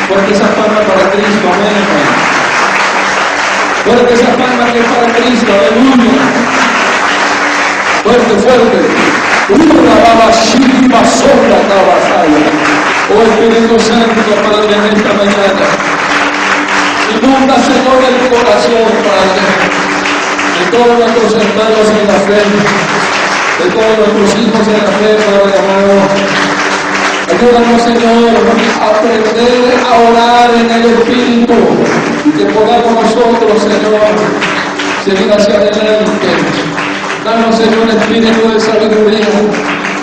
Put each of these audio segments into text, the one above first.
Fuerte esa palma para Cristo, amén, hermano. Fuerte esa palma que es para Cristo, aleluya. Fuerte, fuerte. Oh Espíritu Santo, Padre, en esta mañana. Inunda, Señor, el corazón, Padre, de todos nuestros hermanos en la fe, de todos nuestros hijos en la fe, Padre amado. Ayúdanos, Señor, a aprender a orar en el Espíritu y que podamos nosotros, Señor, seguir hacia adelante. Danos, Señor, espíritu de sabiduría.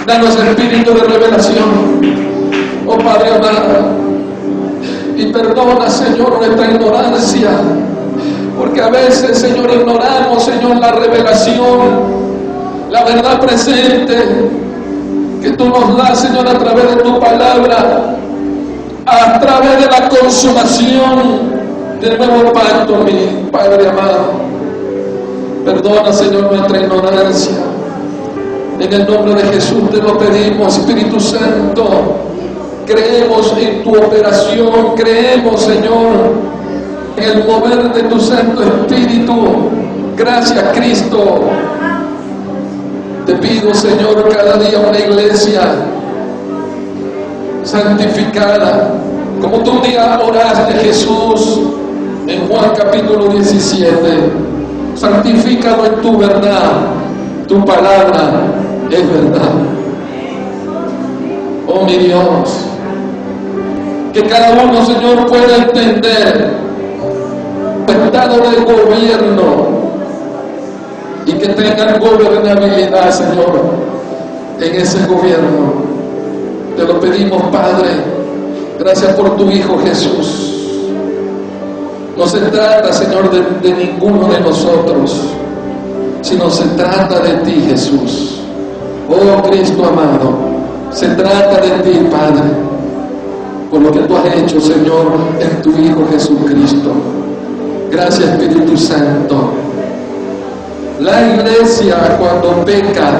Danos espíritu de revelación. Oh Padre amado. Y perdona, Señor, nuestra ignorancia. Porque a veces, Señor, ignoramos, Señor, la revelación, la verdad presente que tú nos das, Señor, a través de tu palabra, a través de la consumación del nuevo pacto, mi Padre amado. Perdona, Señor, nuestra ignorancia. En el nombre de Jesús te lo pedimos, Espíritu Santo. Creemos en tu operación, creemos, Señor, en el mover de tu Santo Espíritu. Gracias, Cristo. Te pido, Señor, cada día una iglesia santificada, como tú un día oraste, Jesús, en Juan capítulo 17. Santifícalo en tu verdad, tu palabra es verdad. Oh mi Dios, que cada uno, Señor, pueda entender el estado de gobierno y que tengan gobernabilidad, Señor, en ese gobierno. Te lo pedimos, Padre. Gracias por tu Hijo Jesús. No se trata, Señor, de ninguno de nosotros, sino se trata de ti, Jesús. Oh Cristo amado, se trata de ti, Padre, por lo que tú has hecho, Señor, en tu Hijo Jesucristo. Gracias, Espíritu Santo. La iglesia, cuando peca,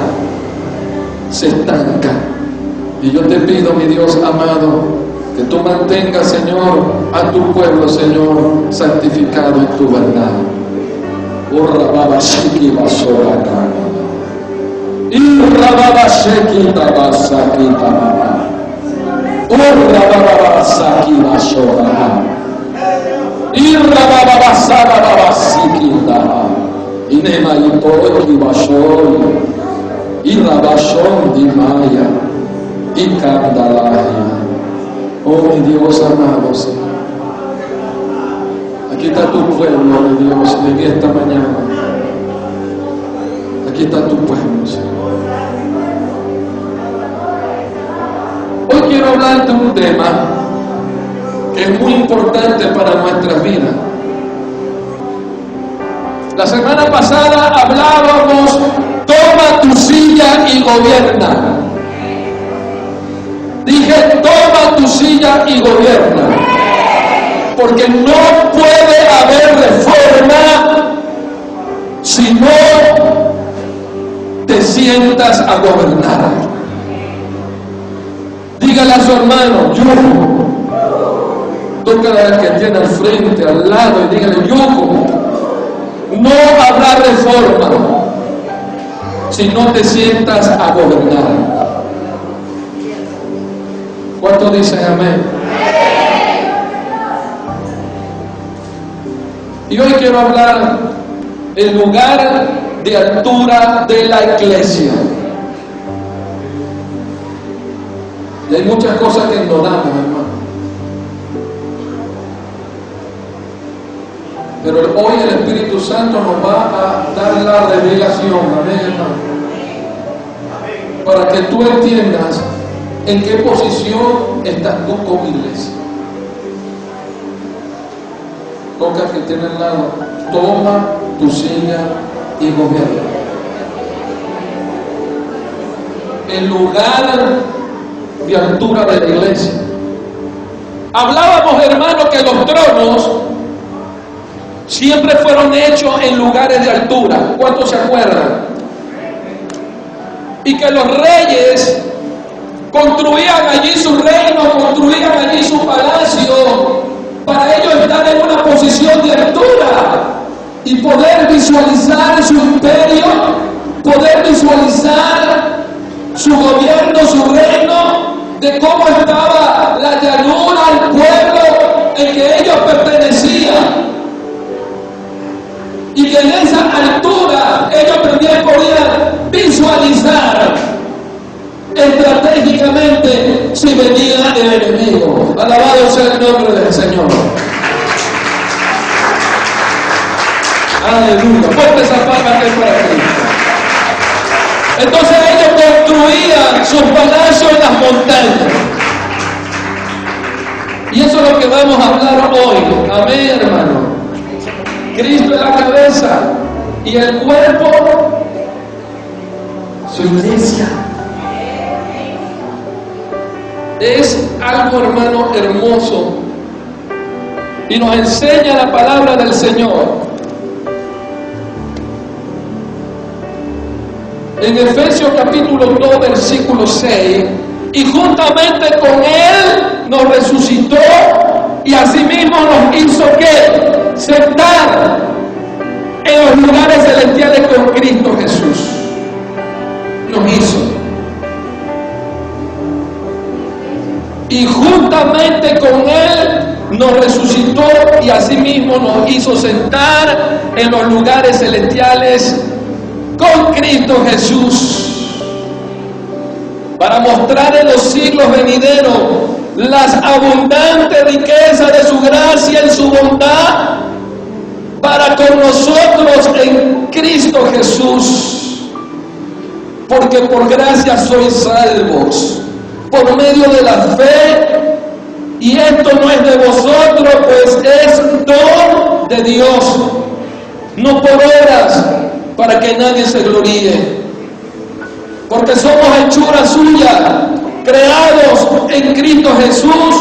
se estanca. Y yo te pido, mi Dios amado, que tú mantengas, Señor, a tu pueblo, Señor, santificado en tu verdad. Oh mi Dios amado, Señor. Aquí está tu pueblo, mi Dios, en esta mañana. Aquí está tu pueblo, Señor. Hoy quiero hablar de un tema que es muy importante para nuestras vidas. La semana pasada hablábamos, toma tu silla y gobierna. Dije, toma tu silla y gobierna. Porque no puede haber reforma si no te sientas a gobernar. Dígale a su hermano, yugo. Tócale al que tiene al frente, al lado, y dígale, yugo. No habrá reforma si no te sientas a gobernar. ¿Cuántos dicen amén? Y hoy quiero hablar del lugar de altura de la iglesia. Y hay muchas cosas que ignoramos, hermano. Pero hoy el Espíritu Santo nos va a dar la revelación, amén, hermano, para que tú entiendas en qué posición estás tú como iglesia. Toca que tiene al lado, toma tu silla y gobierna. El lugar de altura de la iglesia. Hablábamos, hermano, que los tronos siempre fueron hechos en lugares de altura. ¿Cuántos se acuerdan? Y que los reyes construían allí su reino, construían allí su palacio, para ellos estar en una posición de altura y poder visualizar su imperio, poder visualizar su gobierno, su reino, de cómo estaba la llanura, el pueblo en que ellos pertenecían. Y que en esa altura ellos también podían visualizar estratégicamente si venía el enemigo. Alabado sea el nombre del Señor. Aleluya. Fuerte esa palma que es para Cristo. Entonces ellos construían sus palacios en las montañas. Y eso es lo que vamos a hablar hoy. Amén, hermano. Cristo es la cabeza y el cuerpo, su iglesia. Es algo, hermano, hermoso. Y nos enseña la palabra del Señor. En Efesios capítulo 2, versículo 6, y juntamente con Él nos resucitó y asimismo nos hizo ¿qué? Sentar en los lugares celestiales con Cristo Jesús. Nos hizo. Y juntamente con Él nos resucitó y asimismo nos hizo sentar en los lugares celestiales con Cristo Jesús, para mostrar en los siglos venideros las abundantes riquezas de su gracia y su bondad para con nosotros en Cristo Jesús. Porque por gracia sois salvos, por medio de la fe, y esto no es de vosotros, pues es don de Dios, no por obras, para que nadie se gloríe. Porque somos hechura suya, creados en Cristo Jesús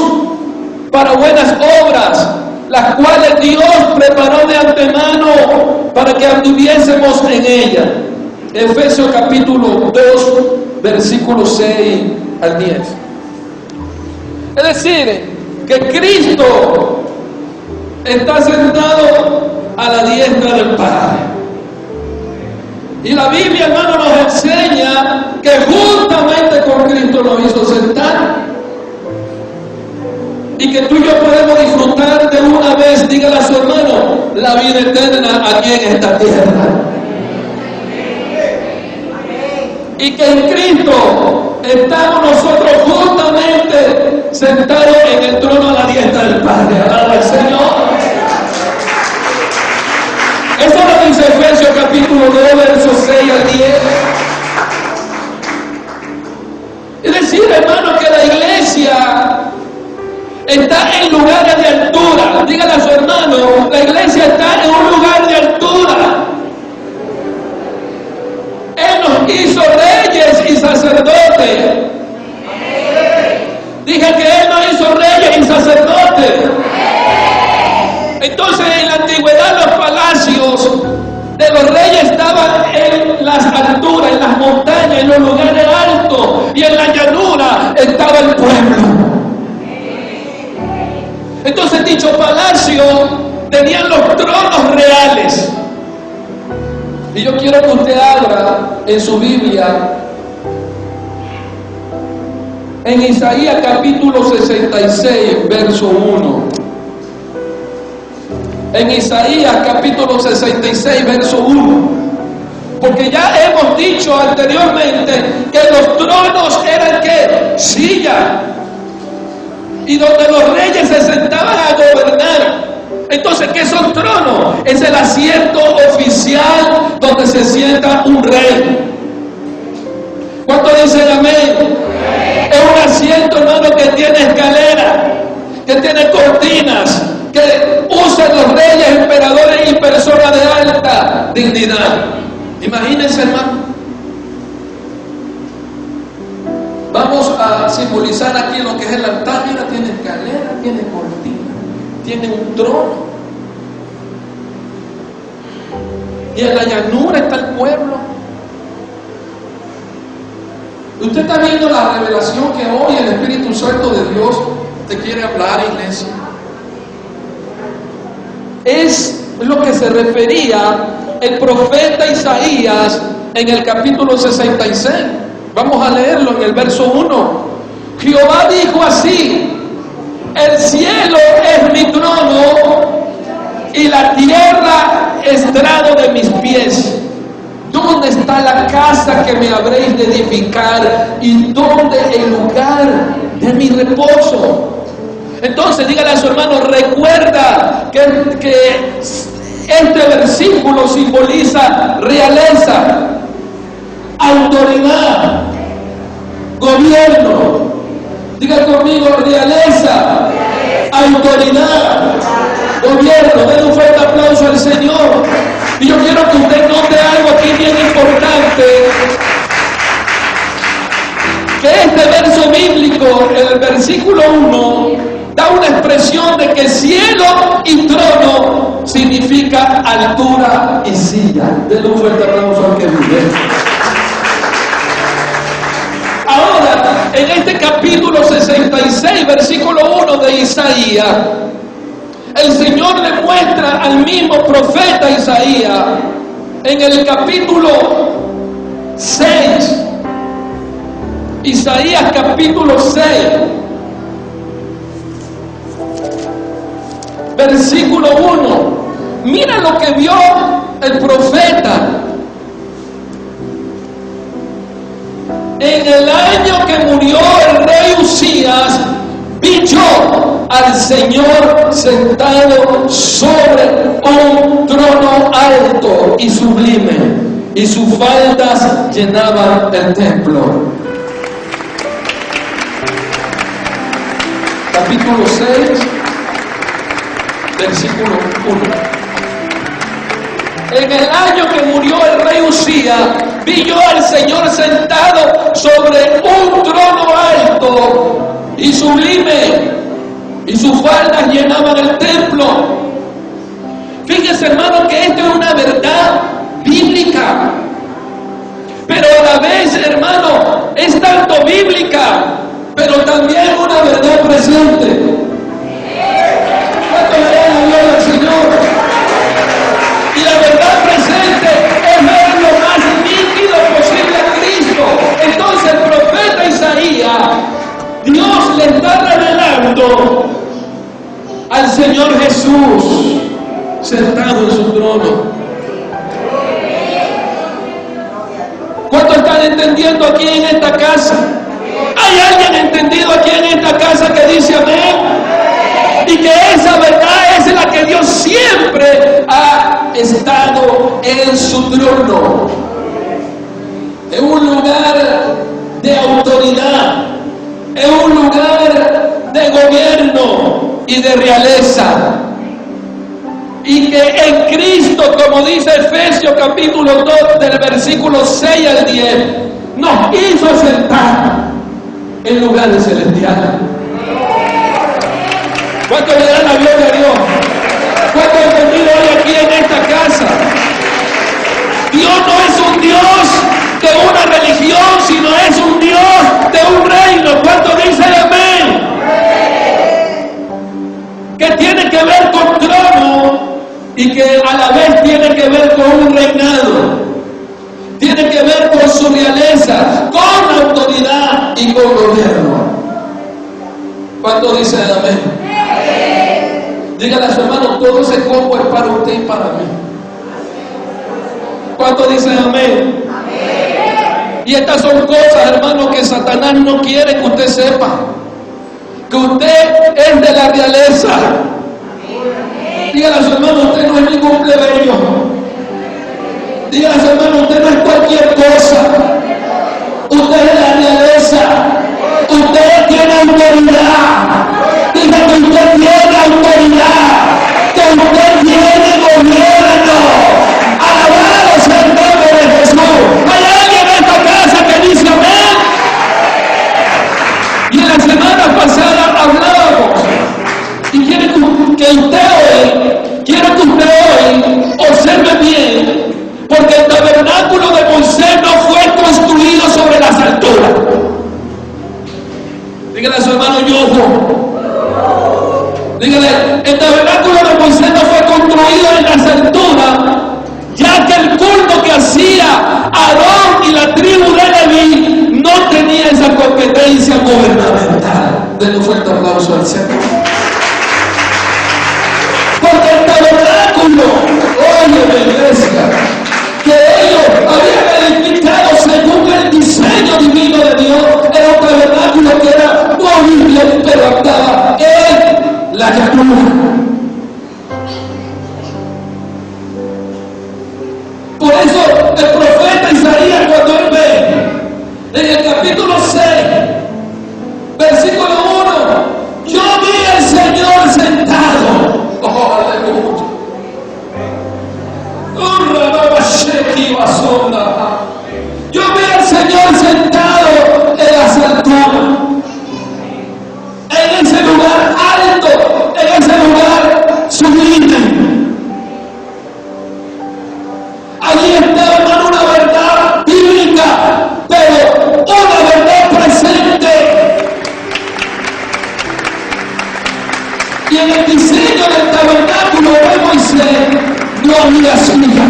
para buenas obras, las cuales Dios preparó de antemano para que anduviésemos en ella. Efesios capítulo 2, versículos 6 al 10. Es decir, que Cristo está sentado a la diestra del Padre. Y la Biblia, hermano, nos enseña que juntamente con Cristo nos hizo sentar. Y que tú y yo podemos disfrutar de una vez, dígale a su hermano, la vida eterna aquí en esta tierra. Y que en Cristo estamos nosotros justamente sentados en el trono a la diestra del Padre. Alaba al Señor. Eso lo dice Efesios capítulo 2, versos 6 al 10. Es decir, hermano, que la iglesia está en lugares de altura. Dígale a su hermano, la iglesia está en un lugar de altura. Él nos hizo reyes y sacerdotes. Dije que Él nos hizo reyes y sacerdotes. Entonces, en la antigüedad los palacios de los reyes estaban en las alturas, en las montañas, en los lugares altos, y en la llanura estaba el pueblo. Entonces, dicho palacio tenían los tronos reales. Y yo quiero que usted abra en su Biblia en Isaías capítulo 66, verso 1. En Isaías capítulo 66, verso 1. Porque ya hemos dicho anteriormente que los tronos eran ¿qué? Silla. Y donde los reyes se sentaban a gobernar. Entonces, ¿qué son tronos? Es el asiento oficial donde se sienta un rey. ¿Cuántos dicen amén? Es un asiento, hermano, que tiene escalera, que tiene cortinas, que usan los reyes, emperadores y personas de alta dignidad. Imagínense, hermano. Vamos a simbolizar aquí lo que es el altar. Mira, tiene escalera, tiene cortina, tiene un trono. Y en la llanura está el pueblo. Usted está viendo la revelación que hoy el Espíritu Santo de Dios te quiere hablar, iglesia. es lo que se refería el profeta Isaías en el capítulo 66. Vamos a leerlo en el verso 1. Jehová dijo así: el cielo es mi trono y la tierra estrado de mis pies. ¿Dónde está la casa que me habréis de edificar? ¿Y dónde el lugar de mi reposo? Entonces dígale a su hermano, recuerda que este versículo simboliza realeza, autoridad, gobierno. Diga conmigo, realeza, autoridad, gobierno. Den un fuerte aplauso al Señor. Y yo quiero que usted note algo aquí bien importante, que este verso bíblico, el versículo 1, da una expresión de que cielo y trono significa altura y silla. Denle un fuerte aplauso al que vive. Ahora, en este capítulo 66, versículo 1 de Isaías, el Señor le muestra al mismo profeta Isaías en el capítulo 6, Isaías capítulo 6, versículo 1. Mira lo que vio el profeta. En el año que murió el rey Usías, vi yo al Señor sentado sobre un trono alto y sublime, y sus faldas llenaban el templo. Capítulo 6, versículo 1. En el año que murió el rey Usías, vi yo al Señor sentado sobre un trono alto y sublime, y sus faldas llenaban el templo. Fíjese, hermano, que esto es una verdad bíblica, pero a la vez, hermano, es tanto bíblica, pero también una verdad presente. ¿Cuánto le dan la gloria al Señor? Y la verdad presente es ver lo más nítido posible a Cristo. Entonces el profeta Isaías, Dios le está revelando al Señor Jesús sentado en su trono. ¿Cuántos están entendiendo aquí en esta casa? ¿Hay alguien entendido aquí en esta casa que dice amén? Y que esa verdad es la que Dios siempre ha estado en su trono, en un lugar de autoridad, en un lugar de gobierno y de realeza. Y que en Cristo, como dice Efesios capítulo 2 del versículo 6 al 10, nos hizo sentar en lugares celestiales. ¿Cuánto le dan la gloria a Dios? ¿Cuánto he entendido hoy aquí en esta casa? Dios no es un Dios de una religión, sino es un Dios de un reino. ¿Cuánto dicen amén? Que tiene que ver con trono y que a la vez tiene que ver con un reinado. Tiene que ver con su realeza, con autoridad y con gobierno. ¿Cuánto dicen amén? Dígale a su hermano, todo ese combo es para usted y para mí. ¿Cuánto dicen amén? Amén? Y estas son cosas, hermano, que Satanás no quiere que usted sepa. Que usted es de la realeza. Dígale a su hermano, usted no es ningún plebeyo. Dígale a su hermano, usted no es cualquier cosa. Usted es de la realeza. Usted tiene autoridad. Diga que usted tiene autoridad, que usted tiene gobierno. Alabado sea el nombre de Jesús. ¿Hay alguien en esta casa que dice amén? Y en la semana pasada hablábamos, y quiero que usted hoy observe bien, porque el tabernáculo de Moisés no fue construido sobre las alturas. Dígale a su hermano, yo. Dígale, el tabernáculo de Moisés no fue construido en las alturas, ya que el culto que hacía Aarón y la tribu de Leví no tenía esa competencia gubernamental. Denle un fuerte aplauso al Señor. Porque el tabernáculo, oye la iglesia, que ellos habían edificado según el diseño divino de Dios, era un tabernáculo que era movible, pero estaba en la llanura. Por eso el profeta Isaías, cuando él ve en el capítulo 6, versículo 1, yo vi al Señor sentado. Oh, aleluya. Yo vi al Señor sentado en las alturas, en ese lugar alto, en ese lugar sublime. Allí estaba, hermano, una verdad bíblica, pero una verdad presente. Y en el diseño del tabernáculo de Moisés no había silla.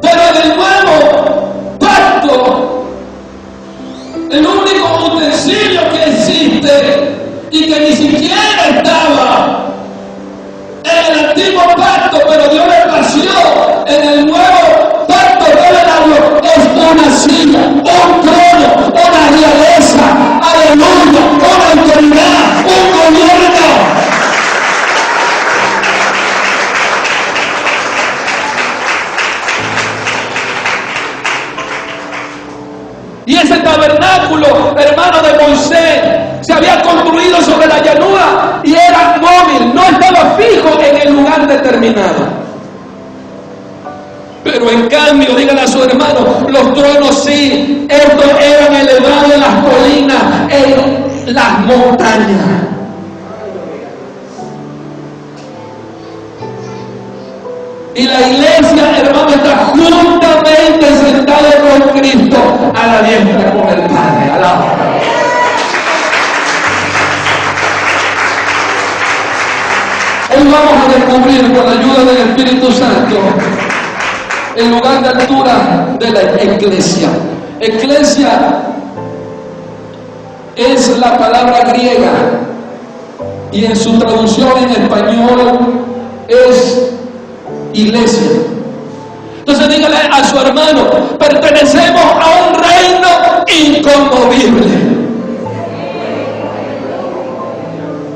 Pero en el nuevo pacto, el único utensilio que existe y que ni siquiera estaba en el antiguo pacto, pero Dios le vació en el nuevo pacto revelado, es una silla, un trono, una realeza, aleluya, una autoridad, un gobierno. Y ese tabernáculo, hermano, de Moisés, se había construido sobre la llanura y era móvil, no estaba fijo en el lugar determinado. Pero en cambio, díganle a su hermano, los tronos sí, estos eran elevados en las colinas, en las montañas. Y la iglesia, hermano, está juntamente sentada con Cristo a la diestra con el Padre. Alaba. Hoy vamos a descubrir, con la ayuda del Espíritu Santo, el lugar de altura de la iglesia. Iglesia es la palabra griega y en su traducción en español es iglesia. Entonces dígale a su hermano, pertenecemos a un reino inconmovible.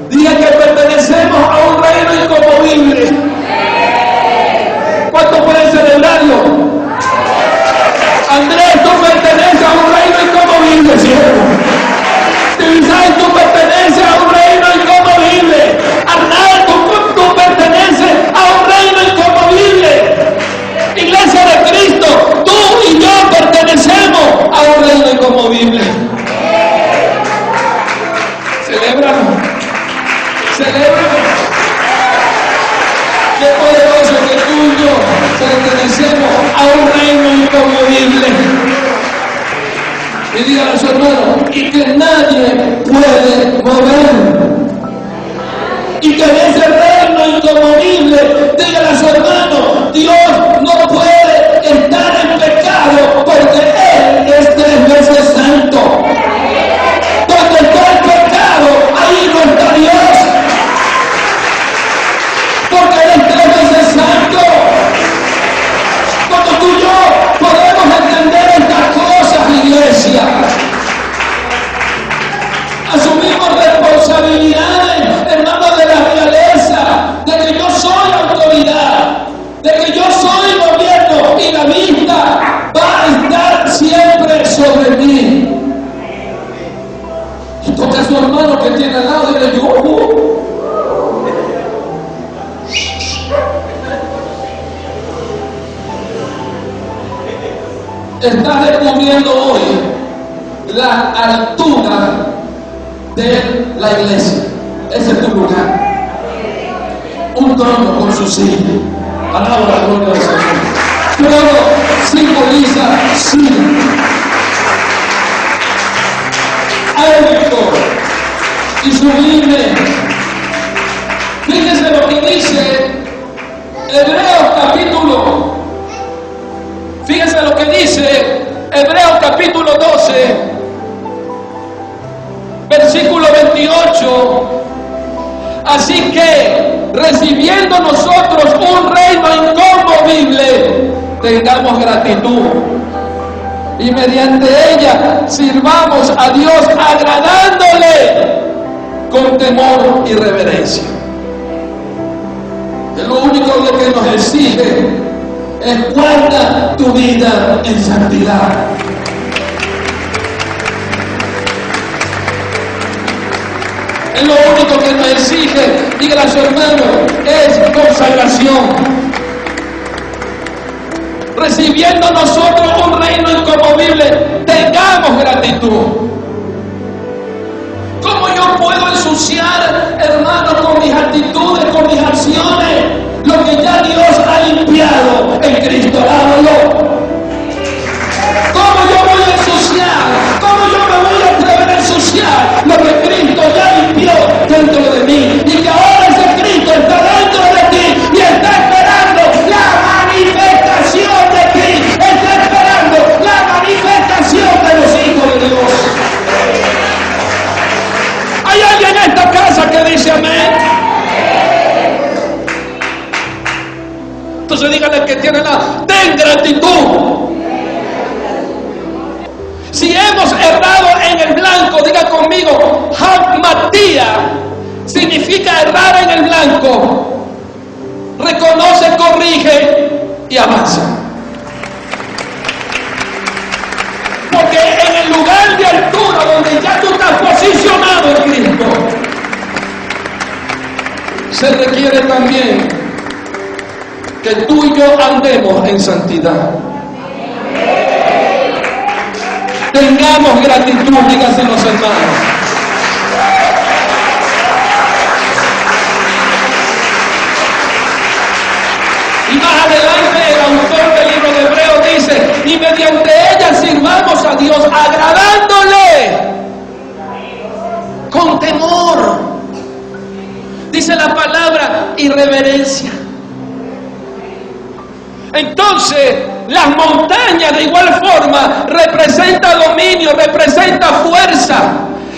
Diga que pertenecemos a un reino inconmovible. ¿Cuánto pueden celebrarlo? Andrés, tú perteneces a un reino inconmovible, siervo. Isaac, tú perteneces a un reino inconmovible. Arnaldo, tú perteneces a un reino inconmovible. Iglesia de Cristo, tú y yo pertenecemos a un reino inconmovible. Celébralo. Celébralo. Qué poderoso que tú y yo pertenecemos a un reino inconmovible. Y dígale a su hermano, y que nadie puede mover. Y que en ese reino inconmovible, dígale a su hermano, Dios no puede estar en pecado porque Él es 3 veces santo. Donde está el pecado, ahí no está Dios. Porque Él es 3 veces santo. Cuando tú y yo podemos entender estas cosas, iglesia, asumimos responsabilidades, hermanos, de la realeza, de que yo soy autoridad, de que yo soy gobierno y la vista va a estar siempre sobre mí. Y toca a su hermano que tiene al lado y le digo, estás descubriendo hoy la altura de la iglesia. Ese es tu lugar. Un trono con su silla. Alaba la gloria del Señor. Trono simboliza silla. alto y sublime. Fíjese lo que dice Hebreos capítulo 12, versículo 28. Así que, recibiendo nosotros un reino inconmovible, tengamos gratitud y mediante ella sirvamos a Dios agradándole con temor y reverencia. Es lo único que nos exige es guarda tu vida en santidad. Es lo único que nos exige, dígale a su hermano, es consagración. Recibiendo nosotros un reino inconmovible, tengamos gratitud. ¿Cómo yo puedo ensuciar, hermano, con mis actitudes, con mis acciones, lo que ya Dios ha limpiado en Cristo? Hágalo. ¿Cómo yo voy a ensuciar? ¿Cómo yo me voy a atrever a ensuciar lo que Cristo ya limpió dentro de mí? Y que ahora ese Cristo está dentro de ti y está esperando la manifestación de ti. Está esperando la manifestación de los hijos de Dios. ¿Hay alguien en esta casa que dice amén? Entonces díganle que tiene ten gratitud. Si hemos errado en el blanco, diga conmigo, Matía significa errar en el blanco. Reconoce, corrige y avanza. Porque en el lugar de altura donde ya tú estás posicionado en Cristo, se requiere también que tú y yo andemos en santidad. Tengamos gratitud, díganse los hermanos. Y más adelante el autor del libro de Hebreos dice, y mediante ella sirvamos a Dios agradándole con temor. Dice la palabra y reverencia. Entonces, las montañas de igual forma representan dominio, representa fuerza,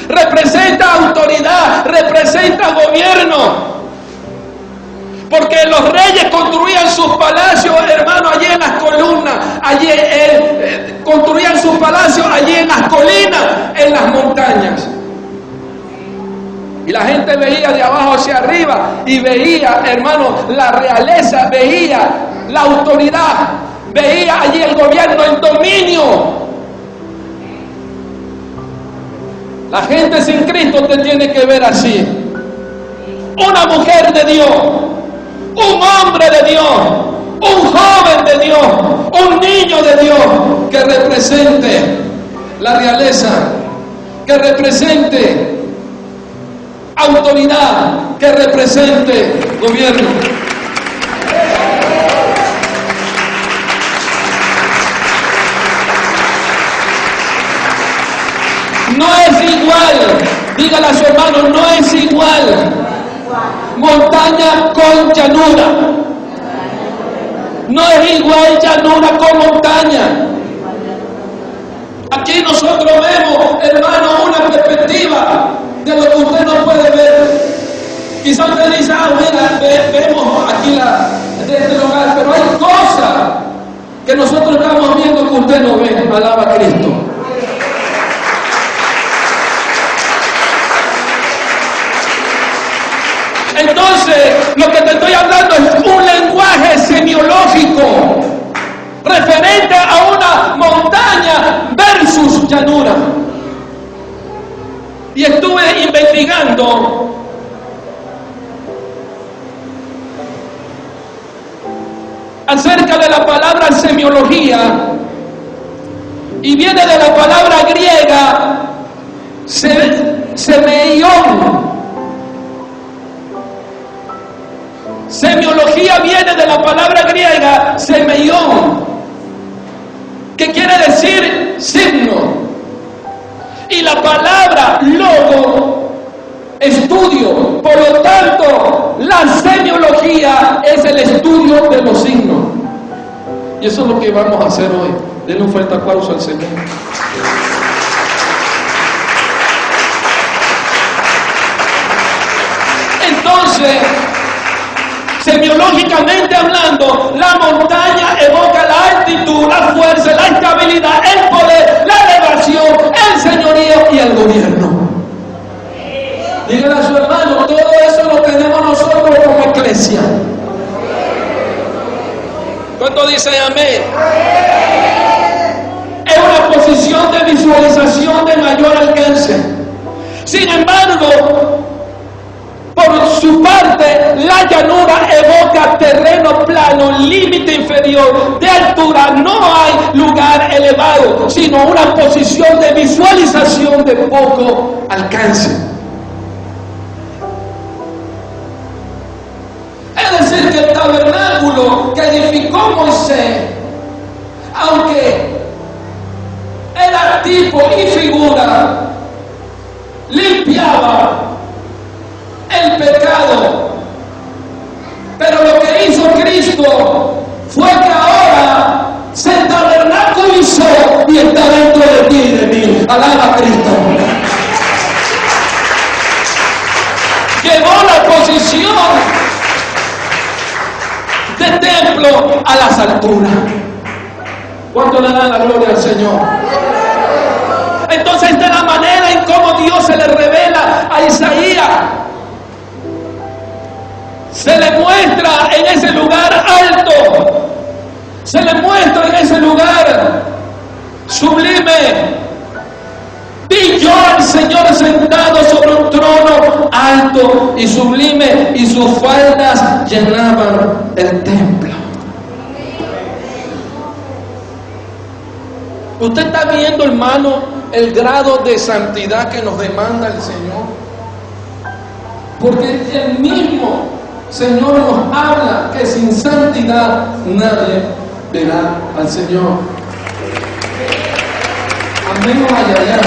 representa autoridad, representa gobierno. Porque los reyes construían sus palacios, hermano, allí en las columnas, construían sus palacios allí en las colinas, en las montañas. Y la gente veía de abajo hacia arriba y veía, hermano, la realeza, veía la autoridad, veía allí el gobierno, el dominio. La gente sin Cristo te tiene que ver así. Una mujer de Dios, un hombre de Dios, un joven de Dios, un niño de Dios que represente la realeza, que represente autoridad, que represente gobierno. No es igual, dígale a su hermano, no es igual montaña con llanura. No es igual llanura con montaña. Aquí nosotros vemos, hermano, una perspectiva de lo que usted no puede ver. Quizás usted dice, mira, vemos aquí de este lugar, pero hay cosas que nosotros estamos viendo que usted no ve. Alaba a Cristo. Entonces, lo que te estoy hablando es un lenguaje semiológico referente a una montaña versus llanura. Y estuve investigando acerca de la palabra semiología y viene de la palabra griega semeión. Semiología viene de la palabra griega semeión, que quiere decir signo. Y la palabra logo, estudio. Por lo tanto, la semiología es el estudio de los signos. Y eso es lo que vamos a hacer hoy. Denle un fuerte aplauso al Señor. Entonces, semiológicamente hablando, la montaña evoca la altitud, la fuerza, la estabilidad, el poder, la elevación, el señorío y el gobierno. Díganle a su hermano, todo eso lo tenemos nosotros como iglesia. ¿Cuánto dicen amén? Es una posición de visualización de mayor alcance. Sin embargo, por su parte, la llanura evoca terreno plano, límite inferior, de altura. No hay lugar elevado, sino una posición de visualización de poco alcance. Es decir, que el tabernáculo que edificó Moisés, aunque era tipo y figura, limpiaba el pecado, pero lo que hizo Cristo fue que ahora se tabernaculizó y está dentro de ti y de mí. Alaba a Cristo. Llevó la posición de templo a las alturas. ¿Cuánto le dan la gloria al Señor? Entonces, esta es la manera en cómo Dios se le revela a Isaías. Se le muestra en ese lugar alto, se le muestra en ese lugar sublime. Vi yo al Señor sentado sobre un trono alto y sublime, y sus faldas llenaban el templo. Usted está viendo, hermano, el grado de santidad que nos demanda el Señor, porque el mismo Señor nos habla que sin santidad nadie verá al Señor. Amén. Allá.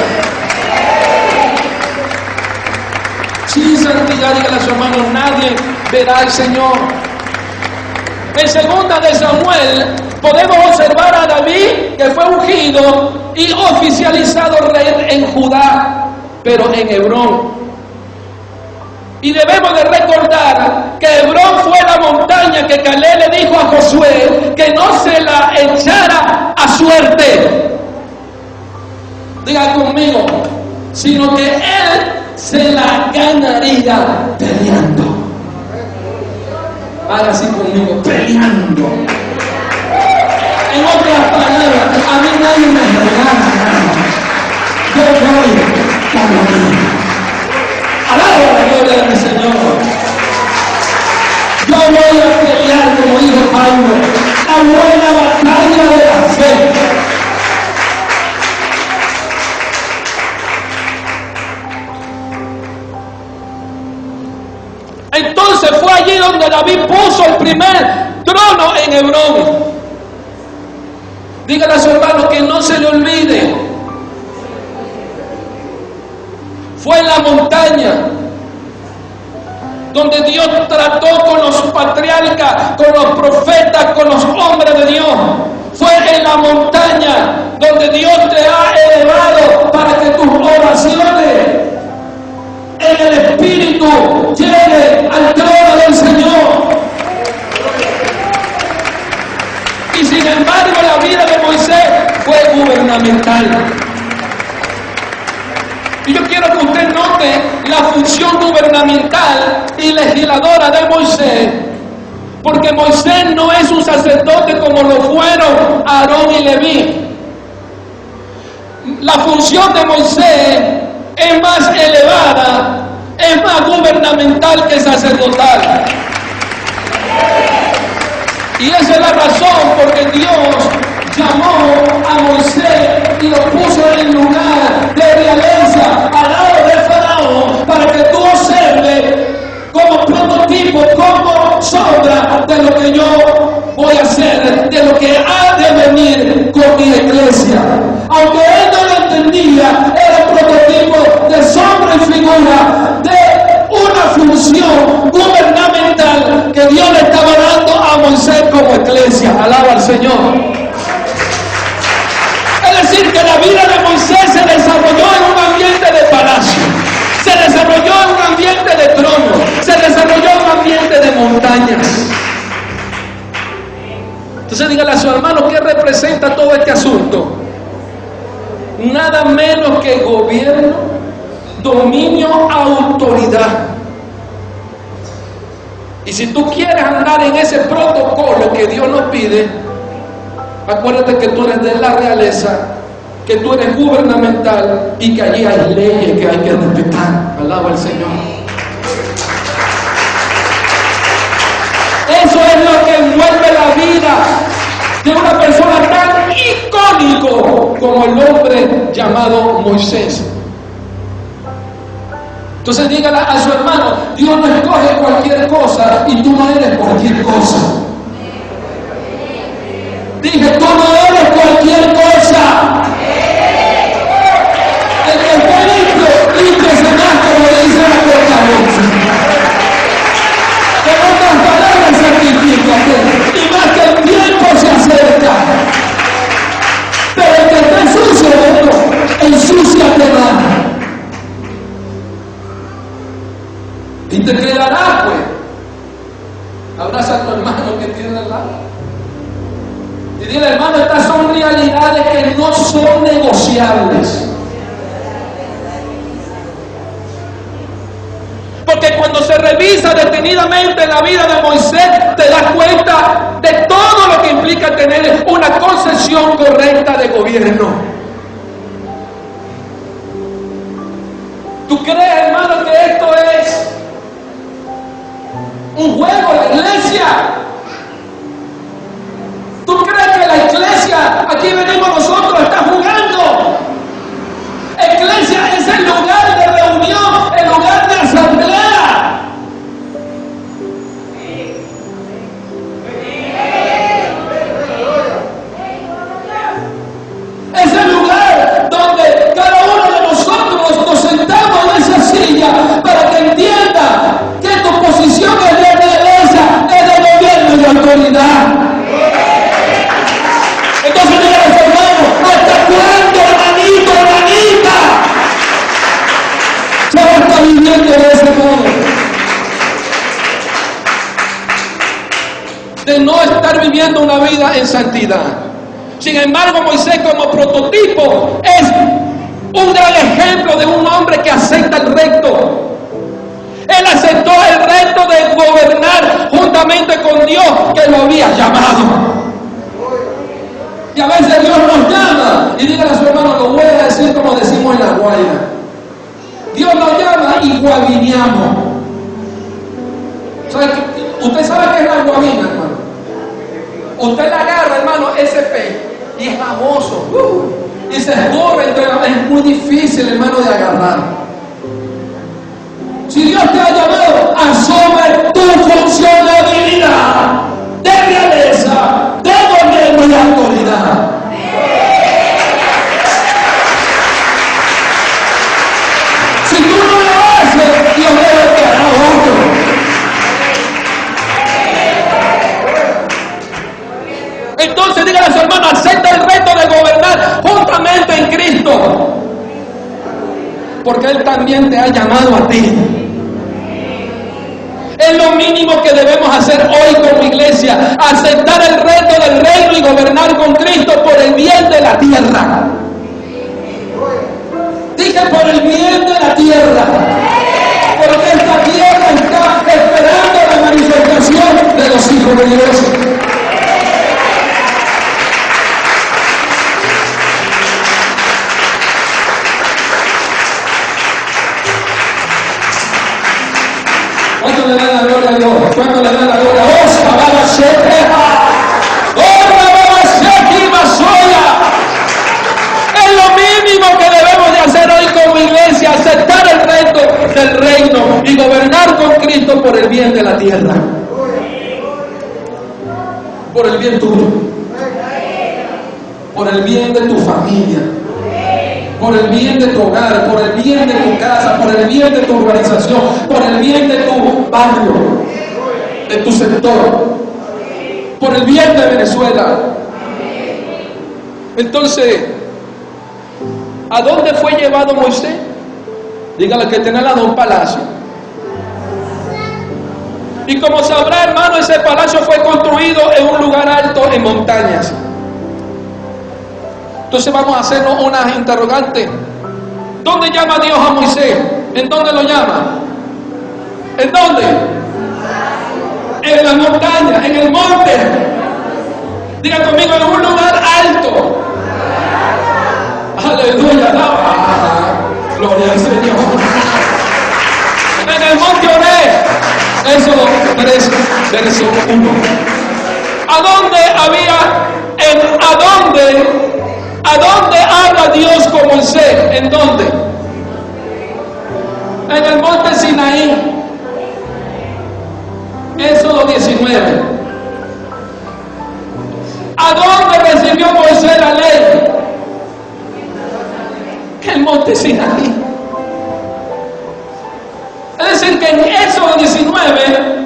Sin santidad, dígale a su hermano, nadie verá al Señor. En segunda de Samuel podemos observar a David, que fue ungido y oficializado rey en Judá, pero en Hebrón. Y debemos de recordar que Hebrón fue la montaña que Caleb le dijo a Josué que no se la echara a suerte. Diga conmigo, sino que él se la ganaría peleando. Haga así conmigo, peleando. En otras palabras, a mí nadie me regala nada. Yo voy por lo mío. Alaba la gloria del Señor. Yo voy a pelear, como dijo Pablo, la buena batalla de la fe. Entonces fue allí donde David puso el primer trono en Hebrón. Dígale a su hermano que no se le olvide. Fue en la montaña donde Dios trató con los patriarcas, con los profetas, con los hombres de Dios. Fue en la montaña donde Dios te ha elevado para que tus oraciones en el Espíritu lleguen al trono del Señor. Y sin embargo, la vida de Moisés fue gubernamental. Y yo quiero que usted note la función gubernamental y legisladora de Moisés, porque Moisés no es un sacerdote como lo fueron Aarón y Leví. La función de Moisés es más elevada, es más gubernamental que sacerdotal. Y esa es la razón porque Dios llamó a Moisés y lo puso en el lugar de realeza al lado de Faraón, para que tú observes como prototipo, como sombra de lo que yo voy a hacer, de lo que ha de venir con mi iglesia. Aunque él no lo entendía, era un prototipo iglesia. Alaba al Señor. Es decir, que la vida de Moisés se desarrolló en un ambiente de palacio, se desarrolló en un ambiente de trono, se desarrolló en un ambiente de montañas. Entonces dígale a su hermano, ¿qué representa todo este asunto? Nada menos que gobierno, dominio, autoridad. Y si tú quieres andar en ese protocolo que Dios nos pide, acuérdate que tú eres de la realeza, que tú eres gubernamental y que allí hay leyes que hay que respetar. Alaba al Señor. Eso es lo que envuelve la vida de una persona tan icónico como el hombre llamado Moisés. Entonces dígale a su hermano, Dios no escoge cualquier cosa y tú no eres cualquier cosa. Dije, tú no eres cualquier cosa. El que está limpio, límpiese más, como le dice la portavoz. Que en otras palabras santifícate, y más que el tiempo se acerca. Pero el que está sucio, ensúciate más. Y te quedará, pues. Abraza a tu hermano que tiene al lado. Y dile, hermano, estas son realidades que no son negociables. Porque cuando se revisa detenidamente la vida de Moisés, te das cuenta de todo lo que implica tener una concesión correcta de gobierno. ¿Tú crees, hermano, que esto es un juego, la iglesia? ¿Tú crees que la iglesia, aquí venimos nosotros, está jugando? Iglesia es el lugar de reunión, el lugar de asamblea. Es el lugar donde cada uno de nosotros nos sentamos en esa silla para que entienda que tu posición es de realeza, es de gobierno y de autoridad. Entonces dígale a su hermano, ¿hasta cuándo, hermanito, hermanita, se va a estar viviendo de ese modo? De no estar viviendo una vida en santidad. Sin embargo, Moisés como prototipo es un gran ejemplo de un hombre que acepta el reto. Él aceptó el reto de gobernar juntamente con Dios que lo había llamado. Y a veces Dios nos llama, y dígale a su hermano, lo voy a decir como decimos en La Guaira. Dios nos llama y guabineamos. ¿Usted sabe qué es la guabina, hermano? Usted la agarra, hermano, ese pez, y es famoso. Y se escurre entre la mano. Es muy difícil, hermano, de agarrar. Si Dios te ha llamado, asume tu funcionalidad de realeza, de gobierno y autoridad. Si tú no lo haces, Dios debe que hará otro. Entonces dígale a su hermano, acepta el reto de gobernar juntamente en Cristo, porque Él también te ha llamado a ti. Es lo mínimo que debemos hacer hoy como iglesia, aceptar el reto del reino y gobernar con Cristo por el bien de la tierra. Dije por el bien de la tierra, porque esta tierra está esperando la manifestación de los hijos de Dios. ¿Cuánto le dan la gloria a Dios? ¿Cuánto le dan la gloria a Dios? Es lo mínimo que debemos de hacer hoy como iglesia, aceptar el reto del reino y gobernar con Cristo por el bien de la tierra, por el bien tuyo, por el bien de tu familia, por el bien de tu hogar, por el bien de tu casa, por el bien de tu organización, por el bien de tu barrio, de tu sector. por el bien de Venezuela. Entonces, ¿a dónde fue llevado Moisés? Dígale que tiene al lado un palacio. Y como sabrá, hermano, ese palacio fue construido en un lugar alto, en montañas. Entonces vamos a hacernos unas interrogantes. ¿Dónde llama Dios a Moisés? ¿En dónde lo llama? ¿En dónde? En la montaña, en el monte. Diga conmigo, en un lugar alto. Aleluya, gloria al Señor. En el monte Oreb, eso 3, verso 1. ¿A dónde habla Dios con Moisés? ¿En dónde? En el monte Sinaí. Éxodo 19. ¿A dónde recibió Moisés la ley? El monte Sinaí. Es decir, que en Éxodo 19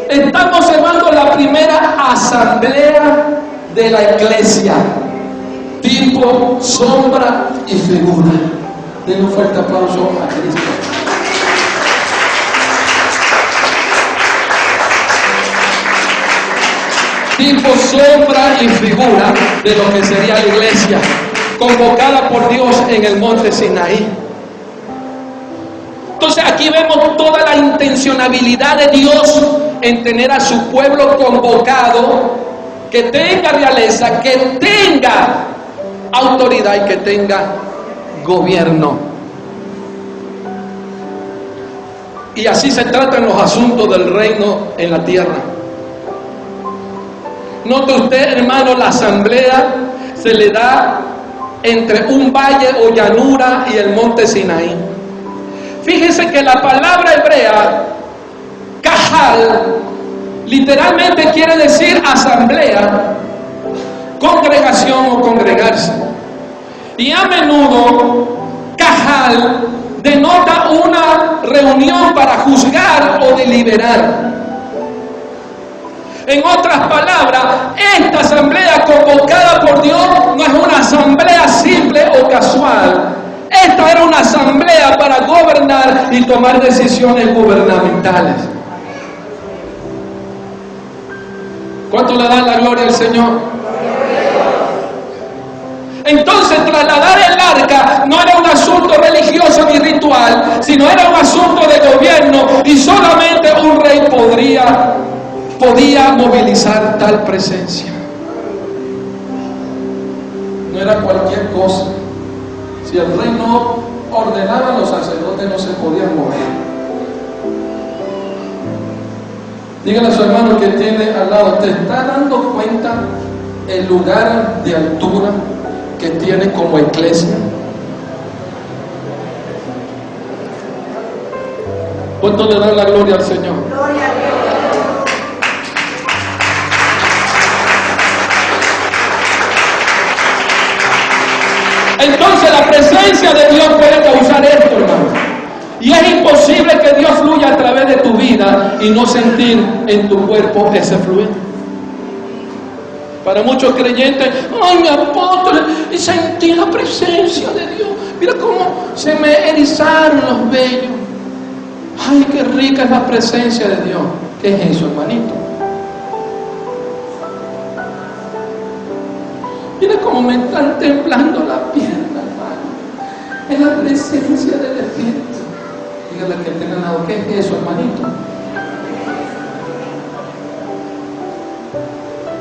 estamos observando la primera asamblea de la iglesia, tipo, sombra y figura. Den un fuerte aplauso a Cristo. Tipo, sombra y figura de lo que sería la iglesia, convocada por Dios en el monte Sinaí. Entonces aquí vemos toda la intencionalidad de Dios en tener a su pueblo convocado, que tenga realeza, que tenga autoridad y que tenga gobierno. Y así se tratan los asuntos del reino en la tierra. Note usted, hermano, la asamblea se le da entre un valle o llanura y el monte Sinaí. Fíjese que la palabra hebrea, kahal, literalmente quiere decir asamblea, congregación o congregarse. Y a menudo, kahal denota una reunión para juzgar o deliberar. En otras palabras, esta asamblea convocada por Dios no es una asamblea simple o casual. Esta era una asamblea para gobernar y tomar decisiones gubernamentales. ¿Cuánto le dan la gloria al Señor? Entonces, trasladar el arca no era un asunto religioso ni ritual, sino era un asunto de gobierno, y solamente un rey podía movilizar tal presencia. No era cualquier cosa. Si el rey no ordenaba, los sacerdotes no se podían mover. Dígale a su hermano que tiene al lado, ¿te está dando cuenta el lugar de altura que tiene como iglesia? ¿Cuánto le dan la gloria al Señor? Gloria a Dios. Entonces la presencia de Dios puede causar esto, hermano. Y es imposible que Dios fluya a través de tu vida y no sentir en tu cuerpo ese fluir. Para muchos creyentes, ay, mi apóstol, y sentí la presencia de Dios. Mira cómo se me erizaron los vellos. Ay, qué rica es la presencia de Dios. ¿Qué es eso, hermanito? Mira cómo me están temblando las piernas, hermano. Es la presencia del Espíritu. Dígale que tengan lado, ¿qué es eso, hermanito?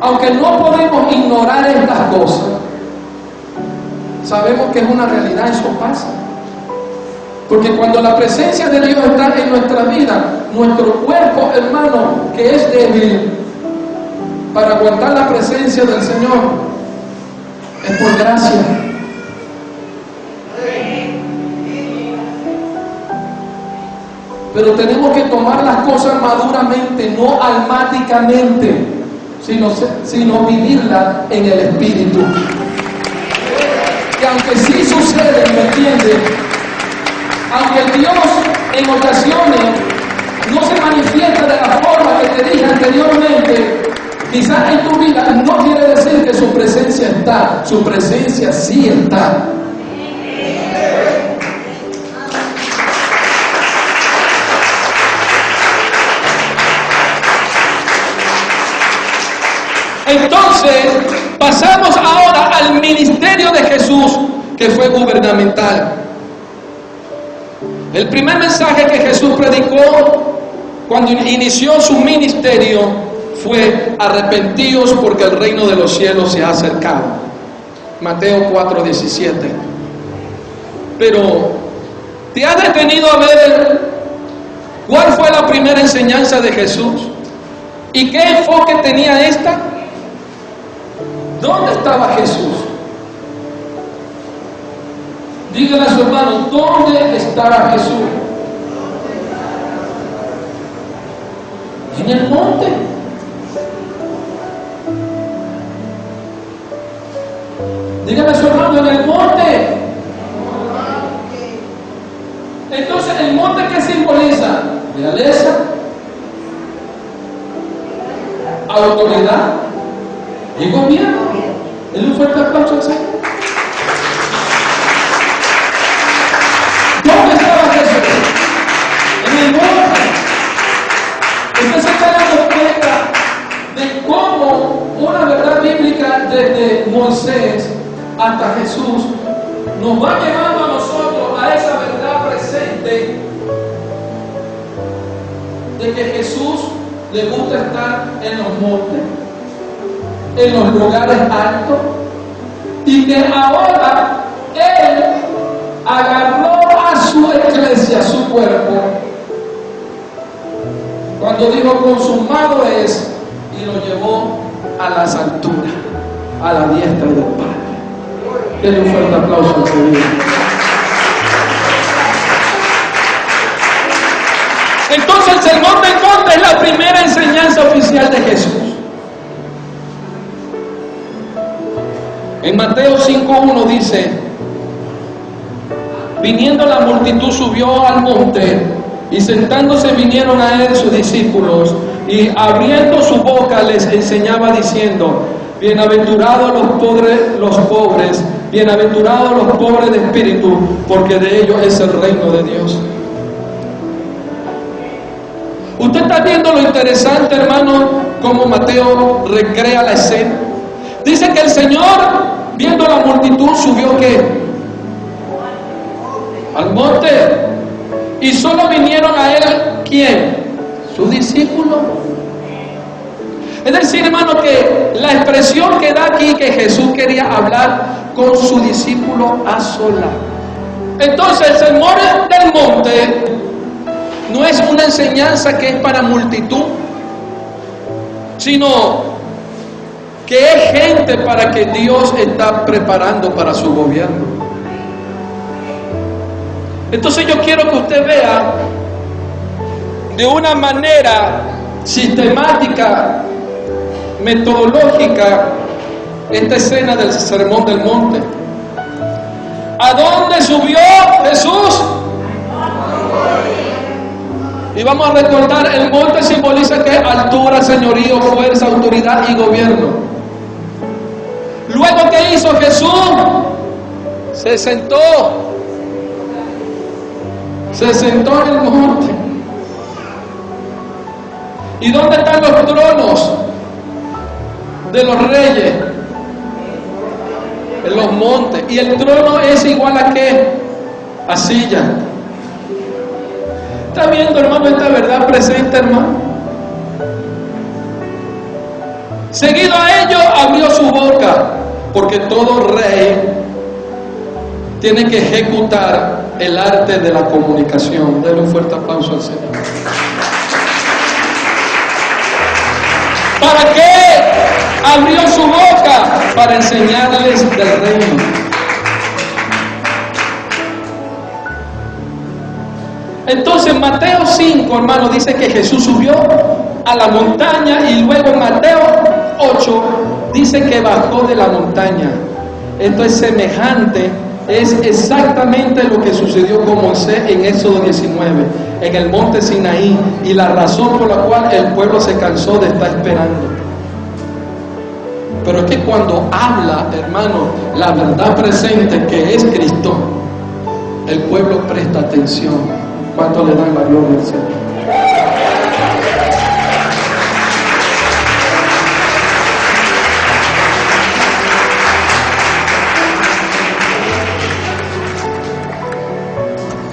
Aunque no podemos ignorar estas cosas, sabemos que es una realidad, eso pasa. Porque cuando la presencia de Dios está en nuestra vida, nuestro cuerpo, hermano, que es débil, para aguantar la presencia del Señor, es por gracia. Pero tenemos que tomar las cosas maduramente, no almáticamente, sino vivirlas en el Espíritu. Que aunque sí sucede, ¿me entiendes? Aunque Dios en ocasiones no se manifiesta de la forma que te dije anteriormente, Quizás en tu vida no quiere decir que su presencia está, su presencia sí está. Entonces, pasamos ahora al ministerio de Jesús, que fue gubernamental. El primer mensaje que Jesús predicó cuando inició su ministerio fue: arrepentíos porque el reino de los cielos se ha acercado. Mateo 4:17. Pero, ¿te has detenido a ver cuál fue la primera enseñanza de Jesús? ¿Y qué enfoque tenía esta? ¿Dónde estaba Jesús? Dígale a su hermano, ¿dónde estaba Jesús? En el monte. Dígale a su hermano, en el monte. Entonces, ¿el monte qué simboliza? Realeza, autoridad y gobierno. ¿Es un fuerte aplauso al Señor? ¿Dónde estaba Jesús? En el monte. Usted se está dando cuenta de cómo una verdad bíblica desde Moisés hasta Jesús nos va llevando a nosotros a esa verdad presente de que Jesús le gusta estar en los montes, en los lugares altos, y que ahora Él agarró a su iglesia, su cuerpo, cuando dijo consumado es, y lo llevó a las alturas, a la diestra del Padre. Denle un fuerte aplauso al Señor. Entonces el Sermón del Monte es la primera enseñanza oficial de Jesús. En Mateo 5:1 dice: viniendo la multitud subió al monte, y sentándose vinieron a él sus discípulos, y abriendo su boca les enseñaba diciendo: bienaventurados los pobres, bienaventurados los pobres de espíritu, porque de ellos es el reino de Dios. Usted está viendo lo interesante, hermano, cómo Mateo recrea la escena. Dice que el Señor, viendo la multitud, subió ¿qué? Al monte. Y solo vinieron a él, ¿quién? Sus discípulos. Es decir, hermano, que la expresión que da aquí, que Jesús quería hablar con su discípulo a solas. Entonces el sermón del monte no es una enseñanza que es para multitud, sino que es gente para que Dios está preparando para su gobierno. Entonces yo quiero que usted vea de una manera sistemática, metodológica, esta escena del sermón del monte. ¿A dónde subió Jesús? Y vamos a recordar, el monte simboliza que altura, señorío, fuerza, autoridad y gobierno. Luego, ¿qué hizo Jesús? Se sentó en el monte. ¿Y dónde están los tronos de los reyes? En los montes. ¿Y el trono es igual a qué? A silla. ¿Está viendo, hermano, esta verdad presente, hermano? Seguido a ello, abrió su boca, porque todo rey tiene que ejecutar el arte de la comunicación. Denle un fuerte aplauso al Señor. ¿Para qué abrió su boca? Para enseñarles del reino. Entonces Mateo 5, hermano, dice que Jesús subió a la montaña, y luego en Mateo 8 dice que bajó de la montaña. Esto es semejante, es exactamente lo que sucedió con Moisés en Éxodo 19, en el monte Sinaí, y la razón por la cual el pueblo se cansó de estar esperando. Pero es que cuando habla, hermano, la verdad presente que es Cristo, el pueblo presta atención. ¿Cuánto le dan la gloria al Señor?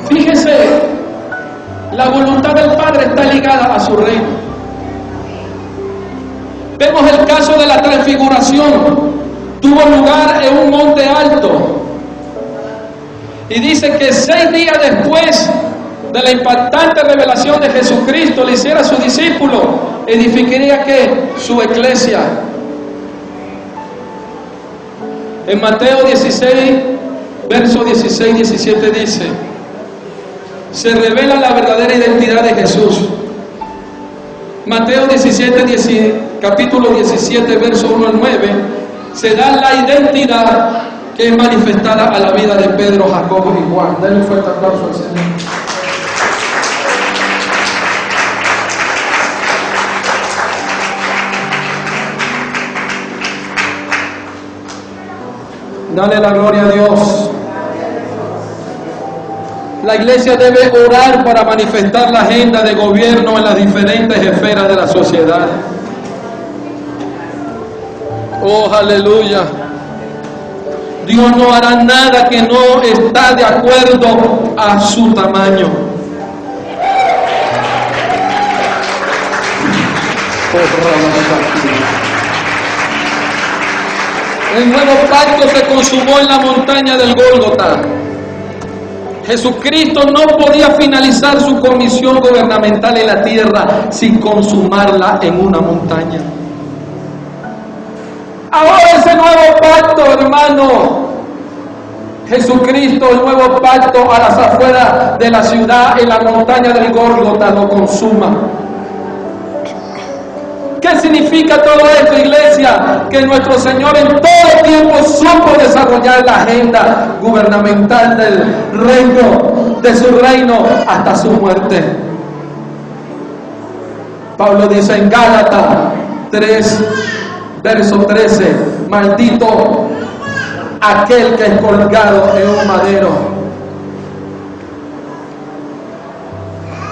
Fíjese, la voluntad del Padre está ligada a su reino. Vemos el caso de la transfiguración. Tuvo lugar en un monte alto. Y dice que 6 días después de la impactante revelación de Jesucristo le hiciera a su discípulo, edificaría que su iglesia. En Mateo 16, verso 16-17 dice: se revela la verdadera identidad de Jesús. Mateo 17, capítulo 17, verso 1 al 9, se da la identidad que es manifestada a la vida de Pedro, Jacobo y Juan. Denle un fuerte aplauso al Señor. Dale la gloria a Dios. La iglesia debe orar para manifestar la agenda de gobierno en las diferentes esferas de la sociedad. Oh, aleluya. Dios no hará nada que no está de acuerdo a su tamaño. El nuevo pacto se consumó en la montaña del Gólgota. Jesucristo no podía finalizar su comisión gubernamental en la tierra sin consumarla en una montaña. Ahora ese nuevo pacto, hermano, Jesucristo, el nuevo pacto a las afueras de la ciudad, en la montaña del Gólgota, lo consuma. ¿Qué significa todo esto, iglesia? Que nuestro Señor en todo tiempo supo desarrollar la agenda gubernamental del reino, de su reino, hasta su muerte. Pablo dice en Gálatas 3, verso 13: maldito aquel que es colgado en un madero.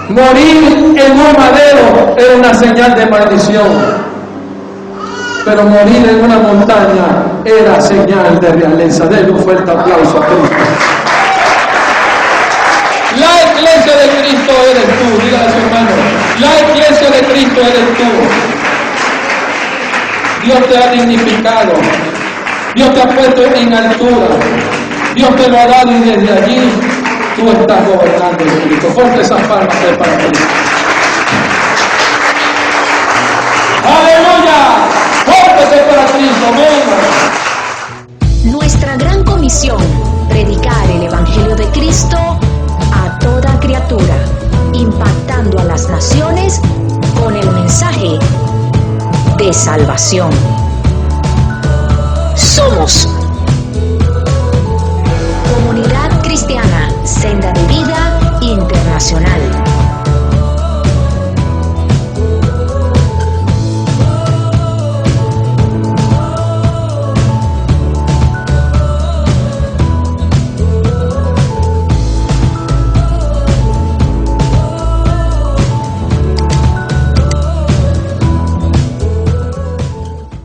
Morir en un madero es una señal de maldición, pero morir en una montaña era señal de realeza. Denle un fuerte aplauso a Cristo. La iglesia de Cristo eres tú. Dígale a su hermano: la iglesia de Cristo eres tú. Dios te ha dignificado, Dios te ha puesto en altura, Dios te lo ha dado, y desde allí tú estás gobernando, Espíritu. Fuerte esas palmas para Cristo. ¡Aleluya! ¡Fuerte para Cristo! ¡Amén! Nuestra gran comisión: predicar el Evangelio de Cristo a toda criatura, impactando a las naciones con el mensaje de salvación. Somos Comunidad Cristiana Senda de Vida